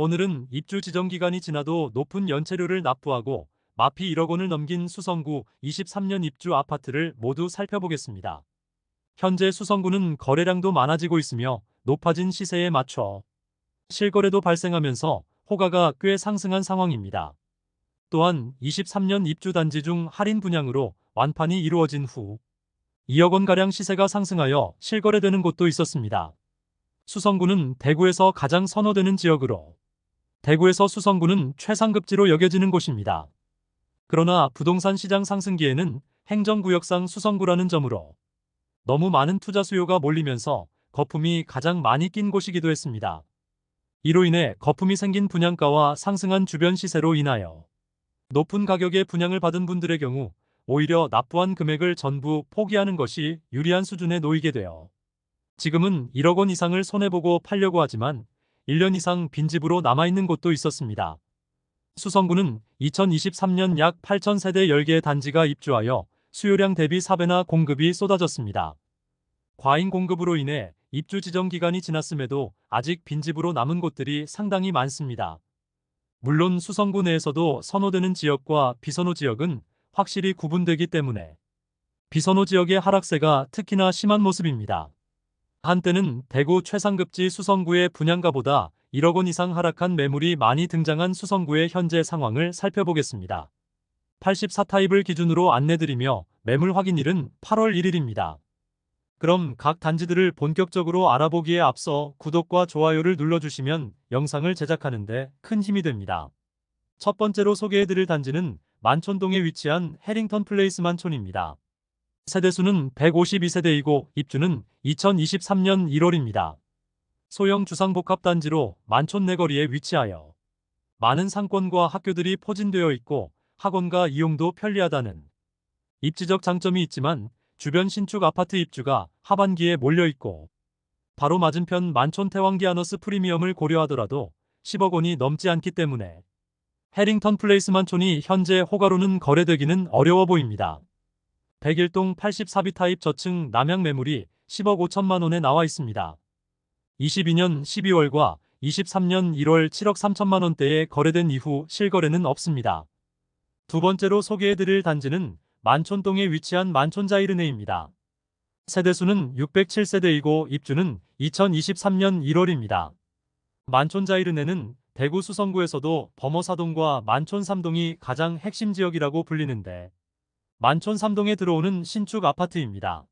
오늘은 입주 지정 기간이 지나도 높은 연체료를 납부하고 마피 1억 원을 넘긴 수성구 23년 입주 아파트를 모두 살펴보겠습니다. 현재 수성구는 거래량도 많아지고 있으며 높아진 시세에 맞춰 실거래도 발생하면서 호가가 꽤 상승한 상황입니다. 또한 23년 입주 단지 중 할인 분양으로 완판이 이루어진 후 2억 원가량 시세가 상승하여 실거래되는 곳도 있었습니다. 수성구는 대구에서 가장 선호되는 지역으로 대구에서 수성구는 최상급지로 여겨지는 곳입니다. 그러나 부동산 시장 상승기에는 행정구역상 수성구라는 점으로 너무 많은 투자 수요가 몰리면서 거품이 가장 많이 낀 곳이기도 했습니다. 이로 인해 거품이 생긴 분양가와 상승한 주변 시세로 인하여 높은 가격에 분양을 받은 분들의 경우 오히려 납부한 금액을 전부 포기하는 것이 유리한 수준에 놓이게 되어 지금은 1억 원 이상을 손해보고 팔려고 하지만 1년 이상 빈집으로 남아있는 곳도 있었습니다. 수성구는 2023년 약 8,000세대 10개의 단지가 입주하여 수요량 대비 4배나 공급이 쏟아졌습니다. 과잉 공급으로 인해 입주 지정 기간이 지났음에도 아직 빈집으로 남은 곳들이 상당히 많습니다. 물론 수성구 내에서도 선호되는 지역과 비선호 지역은 확실히 구분되기 때문에 비선호 지역의 하락세가 특히나 심한 모습입니다. 한때는 대구 최상급지 수성구의 분양가보다 1억 원 이상 하락한 매물이 많이 등장한 수성구의 현재 상황을 살펴보겠습니다. 84타입을 기준으로 안내드리며 매물 확인일은 8월 1일입니다. 그럼 각 단지들을 본격적으로 알아보기에 앞서 구독과 좋아요를 눌러주시면 영상을 제작하는 데 큰 힘이 됩니다. 첫 번째로 소개해드릴 단지는 만촌동에 위치한 해링턴 플레이스 만촌입니다. 세대수는 152세대이고 입주는 2023년 1월입니다. 소형 주상복합단지로 만촌 내거리에 위치하여 많은 상권과 학교들이 포진되어 있고 학원과 이용도 편리하다는 입지적 장점이 있지만 주변 신축 아파트 입주가 하반기에 몰려있고 바로 맞은편 만촌 태왕기 아너스 프리미엄을 고려하더라도 10억 원이 넘지 않기 때문에 해링턴 플레이스 만촌이 현재 호가로는 거래되기는 어려워 보입니다. 101동 84비 타입 저층 남향 매물이 10억 5천만 원에 나와 있습니다. 22년 12월과 23년 1월 7억 3천만 원대에 거래된 이후 실거래는 없습니다. 두 번째로 소개해드릴 단지는 만촌동에 위치한 만촌자이르네입니다. 세대수는 607세대이고 입주는 2023년 1월입니다. 만촌자이르네는 대구 수성구에서도 범어사동과 만촌 3동이 가장 핵심 지역이라고 불리는데 만촌 3동에 들어오는 신축 아파트입니다.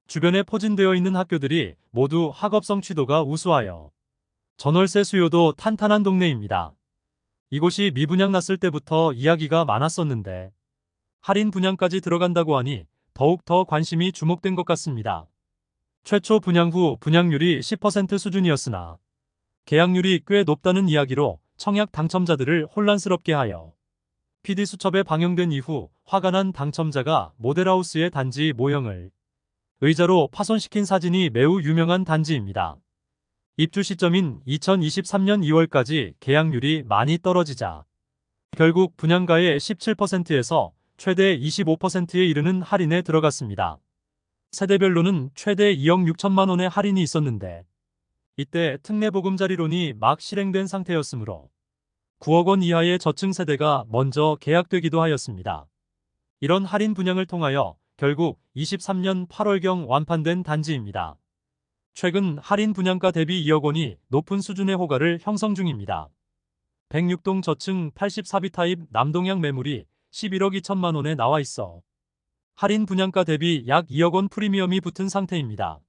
주변에 포진되어 있는 학교들이 모두 학업성 취도가 우수하여 전월세 수요도 탄탄한 동네입니다. 이곳이 미분양 났을 때부터 이야기가 많았었는데 할인 분양까지 들어간다고 하니 더욱 더 관심이 주목된 것 같습니다. 최초 분양 후 분양률이 10% 수준이었으나 계약률이 꽤 높다는 이야기로 청약 당첨자들을 혼란스럽게 하여 PD수첩에 방영된 이후 화가 난 당첨자가 모델하우스의 단지 모형을 의자로 파손시킨 사진이 매우 유명한 단지입니다. 입주 시점인 2023년 2월까지 계약률이 많이 떨어지자 결국 분양가의 17%에서 최대 25%에 이르는 할인에 들어갔습니다. 세대별로는 최대 2억 6천만 원의 할인이 있었는데 이때 특례보금자리론이 막 실행된 상태였으므로 9억 원 이하의 저층 세대가 먼저 계약되기도 하였습니다. 이런 할인 분양을 통하여 결국 23년 8월경 완판된 단지입니다. 최근 할인 분양가 대비 2억 원이 높은 수준의 호가를 형성 중입니다. 106동 저층 84비 타입 남동향 매물이 11억 2천만 원에 나와 있어 할인 분양가 대비 약 2억 원 프리미엄이 붙은 상태입니다.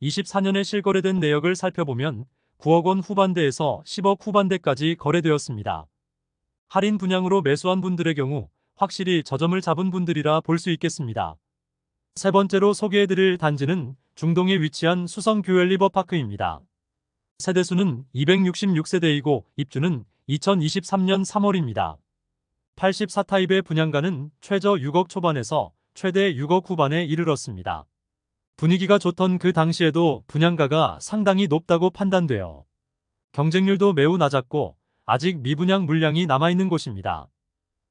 24년에 실거래된 내역을 살펴보면 9억 원 후반대에서 10억 후반대까지 거래되었습니다. 할인 분양으로 매수한 분들의 경우 확실히 저점을 잡은 분들이라 볼 수 있겠습니다. 세 번째로 소개해드릴 단지는 중동에 위치한 수성 교엘 리버파크입니다. 세대수는 266세대이고 입주는 2023년 3월입니다. 84타입의 분양가는 최저 6억 초반에서 최대 6억 후반에 이르렀습니다. 분위기가 좋던 그 당시에도 분양가가 상당히 높다고 판단되어 경쟁률도 매우 낮았고 아직 미분양 물량이 남아있는 곳입니다.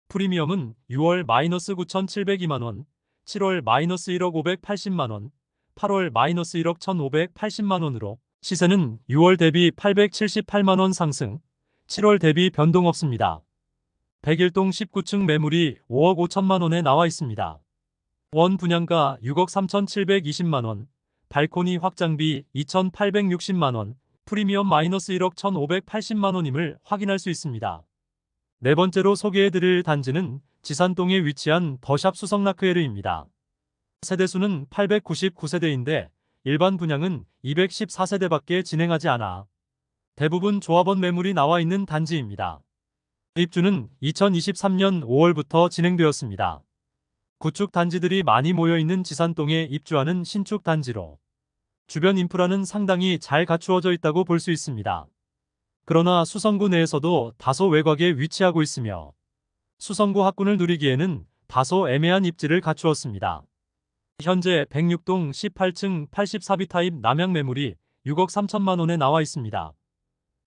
프리미엄은 6월 마이너스 9,702만 원, 7월 마이너스 1억 580만 원, 8월 마이너스 1억 1,580만 원으로 시세는 6월 대비 878만 원 상승, 7월 대비 변동 없습니다. 101동 19층 매물이 5억 5천만 원에 나와 있습니다. 원 분양가 6억 3,720만 원, 발코니 확장비 2,860만 원, 프리미엄 마이너스 1억 1,580만 원임을 확인할 수 있습니다. 네 번째로 소개해드릴 단지는 지산동에 위치한 더샵 수성라크에르입니다. 세대수는 899세대인데 일반 분양은 214세대밖에 진행하지 않아 대부분 조합원 매물이 나와 있는 단지입니다. 입주는 2023년 5월부터 진행되었습니다. 구축 단지들이 많이 모여있는 지산동에 입주하는 신축 단지로 주변 인프라는 상당히 잘 갖추어져 있다고 볼 수 있습니다. 그러나 수성구 내에서도 다소 외곽에 위치하고 있으며 수성구 학군을 누리기에는 다소 애매한 입지를 갖추었습니다. 현재 106동 18층 84B 타입 남양 매물이 6억 3천만 원에 나와 있습니다.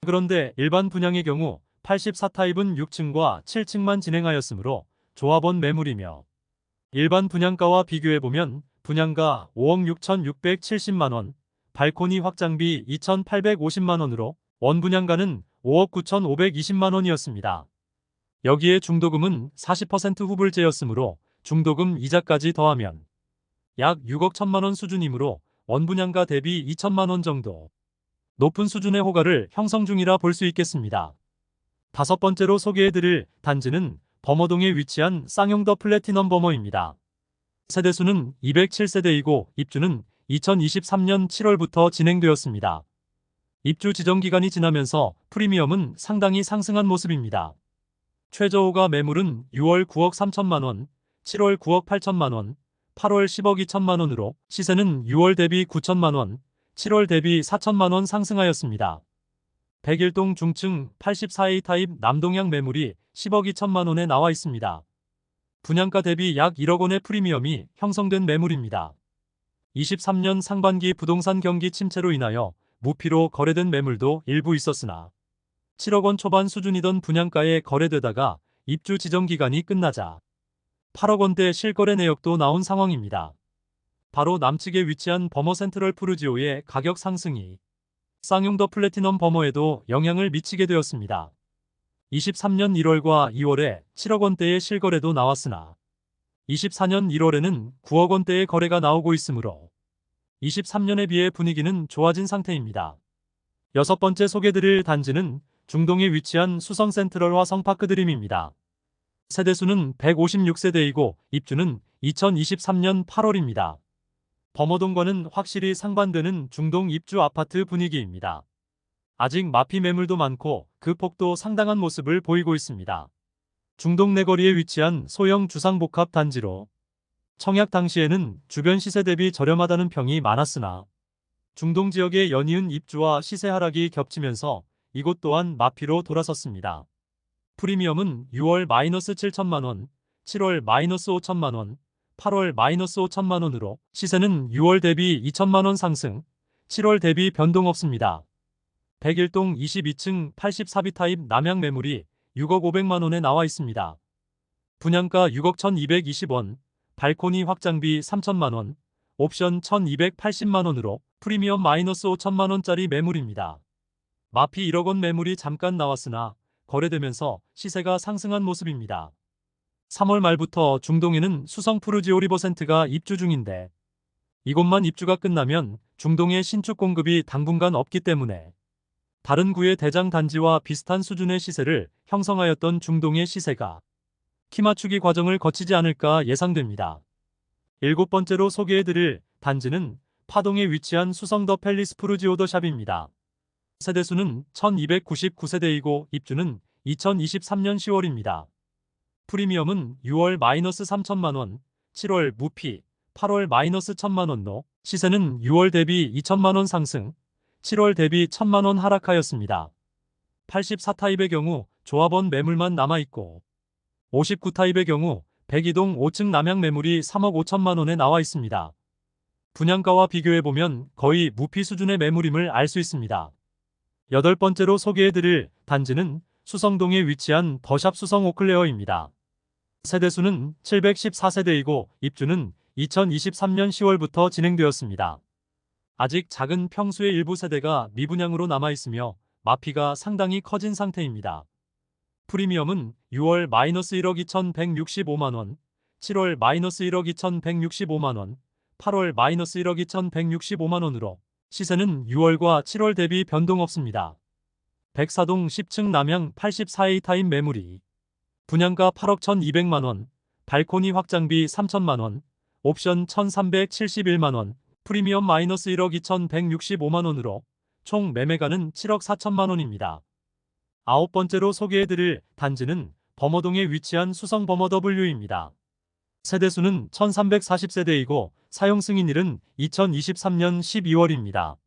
그런데 일반 분양의 경우 84타입은 6층과 7층만 진행하였으므로 조합원 매물이며 일반 분양가와 비교해보면 분양가 5억 6,670만 원, 발코니 확장비 2,850만 원으로 원 분양가는 5억 9,520만 원이었습니다. 여기에 중도금은 40% 후불제였으므로 중도금 이자까지 더하면 약 6억 1천만 원 수준이므로 원 분양가 대비 2천만 원 정도 높은 수준의 호가를 형성 중이라 볼 수 있겠습니다. 다섯 번째로 소개해드릴 단지는 범어동에 위치한 쌍용 더 플래티넘 범어입니다. 세대수는 207세대이고 입주는 2023년 7월부터 진행되었습니다. 입주 지정 기간이 지나면서 프리미엄은 상당히 상승한 모습입니다. 최저호가 매물은 6월 9억 3천만 원, 7월 9억 8천만 원, 8월 10억 2천만 원으로 시세는 6월 대비 9천만 원, 7월 대비 4천만 원 상승하였습니다. 101동 중층 84A 타입 남동향 매물이 10억 2천만 원에 나와 있습니다. 분양가 대비 약 1억 원의 프리미엄이 형성된 매물입니다. 23년 상반기 부동산 경기 침체로 인하여 무피로 거래된 매물도 일부 있었으나 7억 원 초반 수준이던 분양가에 거래되다가 입주 지정 기간이 끝나자 8억 원대 실거래 내역도 나온 상황입니다. 바로 남측에 위치한 범어 센트럴 푸르지오의 가격 상승이 쌍용 더 플래티넘 범어에도 영향을 미치게 되었습니다. 23년 1월과 2월에 7억 원대의 실거래도 나왔으나 24년 1월에는 9억 원대의 거래가 나오고 있으므로 23년에 비해 분위기는 좋아진 상태입니다. 여섯 번째 소개드릴 단지는 중동에 위치한 수성 센트럴 화성파크 드림입니다. 세대수는 156세대이고 입주는 2023년 8월입니다. 범어동과는 확실히 상반되는 중동 입주 아파트 분위기입니다. 아직 마피 매물도 많고 그 폭도 상당한 모습을 보이고 있습니다. 중동 내거리에 위치한 소형 주상복합 단지로 청약 당시에는 주변 시세 대비 저렴하다는 평이 많았으나 중동 지역의 연이은 입주와 시세 하락이 겹치면서 이곳 또한 마피로 돌아섰습니다. 프리미엄은 6월 마이너스 7천만 원, 7월 마이너스 5천만 원, 8월 마이너스 5천만 원으로 시세는 6월 대비 2천만 원 상승, 7월 대비 변동 없습니다. 101동 22층 84B 타입 남양 매물이 6억 500만 원에 나와 있습니다. 분양가 6억 1220원, 발코니 확장비 3천만 원, 옵션 1280만 원으로 프리미엄 마이너스 5천만 원짜리 매물입니다. 마피 1억 원 매물이 잠깐 나왔으나 거래되면서 시세가 상승한 모습입니다. 3월 말부터 중동에는 수성 푸르지오 리버센트가 입주 중인데 이곳만 입주가 끝나면 중동의 신축 공급이 당분간 없기 때문에 다른 구의 대장 단지와 비슷한 수준의 시세를 형성하였던 중동의 시세가 키 맞추기 과정을 거치지 않을까 예상됩니다. 일곱 번째로 소개해드릴 단지는 파동에 위치한 수성 더 팰리스 푸르지오 더 샵입니다. 세대수는 1299세대이고 입주는 2023년 10월입니다. 프리미엄은 6월 마이너스 3천만 원, 7월 무피, 8월 마이너스 1천만 원로 시세는 6월 대비 2천만 원 상승, 7월 대비 1천만 원 하락하였습니다. 84타입의 경우 조합원 매물만 남아있고 59타입의 경우 102동 5층 남양 매물이 3억 5천만 원에 나와 있습니다. 분양가와 비교해보면 거의 무피 수준의 매물임을 알 수 있습니다. 여덟 번째로 소개해드릴 단지는 수성동에 위치한 더샵 수성 오클레어입니다. 세대수는 714세대이고 입주는 2023년 10월부터 진행되었습니다. 아직 작은 평수의 일부 세대가 미분양으로 남아있으며 마피가 상당히 커진 상태입니다. 프리미엄은 6월 -1억 2,165만원, 7월 -1억 2,165만원, 8월 -1억 2,165만원으로 시세는 6월과 7월 대비 변동 없습니다. 백사동 10층 남양 84A 타임 매물이 분양가 8억 1,200만원, 발코니 확장비 3천만원, 옵션 1,371만원, 프리미엄 -1억 2,165만원으로 총 매매가는 7억 4천만원입니다. 아홉 번째로 소개해드릴 단지는 범어동에 위치한 수성 범어 W입니다. 세대수는 1340세대이고 사용 승인일은 2023년 12월입니다.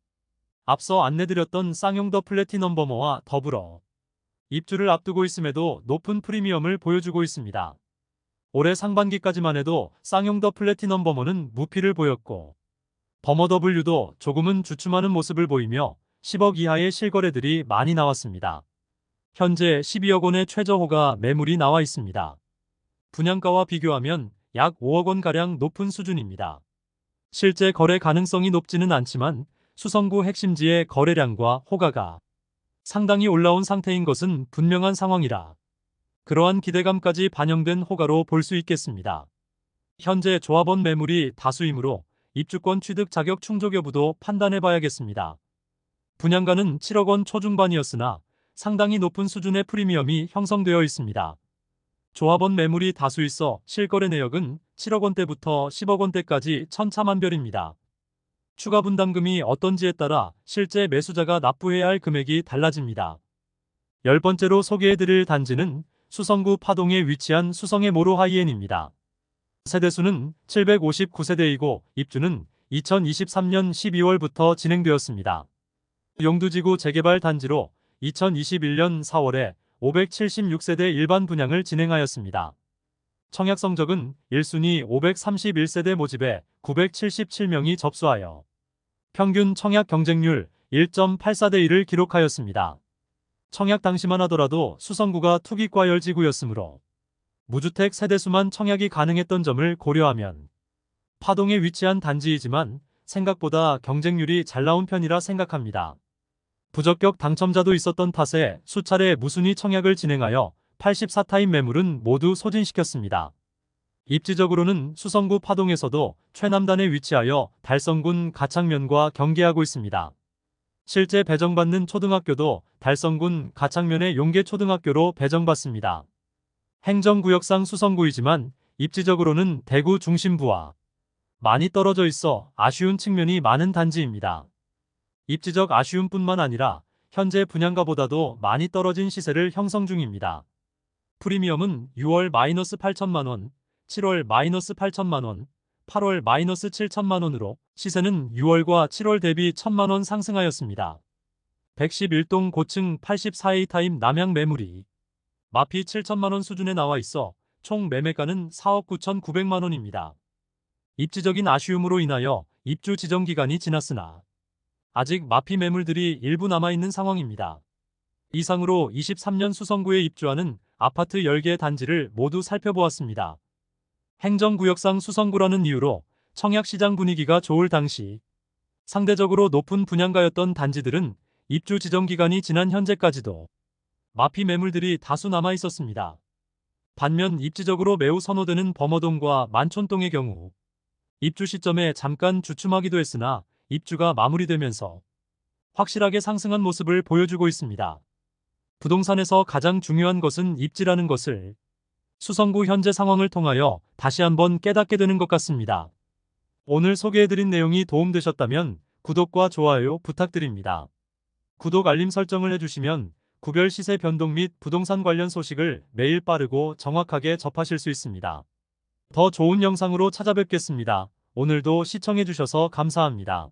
앞서 안내드렸던 쌍용 더 플래티넘 범어와 더불어 입주를 앞두고 있음에도 높은 프리미엄을 보여주고 있습니다. 올해 상반기까지만 해도 쌍용 더 플래티넘 범어는 무피를 보였고 범어 W도 조금은 주춤하는 모습을 보이며 10억 이하의 실거래들이 많이 나왔습니다. 현재 12억 원의 최저호가 매물이 나와 있습니다. 분양가와 비교하면 약 5억 원가량 높은 수준입니다. 실제 거래 가능성이 높지는 않지만 수성구 핵심지의 거래량과 호가가 상당히 올라온 상태인 것은 분명한 상황이라 그러한 기대감까지 반영된 호가로 볼 수 있겠습니다. 현재 조합원 매물이 다수이므로 입주권 취득 자격 충족 여부도 판단해봐야겠습니다. 분양가는 7억 원 초중반이었으나 상당히 높은 수준의 프리미엄이 형성되어 있습니다. 조합원 매물이 다수 있어 실거래 내역은 7억 원대부터 10억 원대까지 천차만별입니다. 추가 분담금이 어떤지에 따라 실제 매수자가 납부해야 할 금액이 달라집니다. 10번째로 소개해드릴 단지는 수성구 파동에 위치한 수성의 모로 하이엔입니다. 세대수는 759세대이고 입주는 2023년 12월부터 진행되었습니다. 용두지구 재개발 단지로 2021년 4월에 576세대 일반 분양을 진행하였습니다. 청약 성적은 1순위 531세대 모집에 977명이 접수하여 평균 청약 경쟁률 1.84대 1을 기록하였습니다. 청약 당시만 하더라도 수성구가 투기과열지구였으므로 무주택 세대수만 청약이 가능했던 점을 고려하면 파동에 위치한 단지이지만 생각보다 경쟁률이 잘 나온 편이라 생각합니다. 부적격 당첨자도 있었던 탓에 수차례 무순위 청약을 진행하여 84타임 매물은 모두 소진시켰습니다. 입지적으로는 수성구 파동에서도 최남단에 위치하여 달성군 가창면과 경계하고 있습니다. 실제 배정받는 초등학교도 달성군 가창면의 용계초등학교로 배정받습니다. 행정구역상 수성구이지만 입지적으로는 대구 중심부와 많이 떨어져 있어 아쉬운 측면이 많은 단지입니다. 입지적 아쉬움뿐만 아니라 현재 분양가보다도 많이 떨어진 시세를 형성 중입니다. 프리미엄은 6월 -8천만원, 7월 -8천만원, 8월 -7천만원으로 시세는 6월과 7월 대비 1천만원 상승하였습니다. 111동 고층 84A 타임 남양 매물이 마피 7천만원 수준에 나와 있어 총 매매가는 4억 9,900만원입니다. 입지적인 아쉬움으로 인하여 입주 지정 기간이 지났으나 아직 마피 매물들이 일부 남아있는 상황입니다. 이상으로 23년 수성구에 입주하는 아파트 10개 단지를 모두 살펴보았습니다. 행정구역상 수성구라는 이유로 청약시장 분위기가 좋을 당시 상대적으로 높은 분양가였던 단지들은 입주 지정 기간이 지난 현재까지도 마피 매물들이 다수 남아 있었습니다. 반면 입지적으로 매우 선호되는 범어동과 만촌동의 경우 입주 시점에 잠깐 주춤하기도 했으나 입주가 마무리되면서 확실하게 상승한 모습을 보여주고 있습니다. 부동산에서 가장 중요한 것은 입지라는 것을 수성구 현재 상황을 통하여 다시 한번 깨닫게 되는 것 같습니다. 오늘 소개해드린 내용이 도움되셨다면 구독과 좋아요 부탁드립니다. 구독 알림 설정을 해주시면 구별 시세 변동 및 부동산 관련 소식을 매일 빠르고 정확하게 접하실 수 있습니다. 더 좋은 영상으로 찾아뵙겠습니다. 오늘도 시청해주셔서 감사합니다.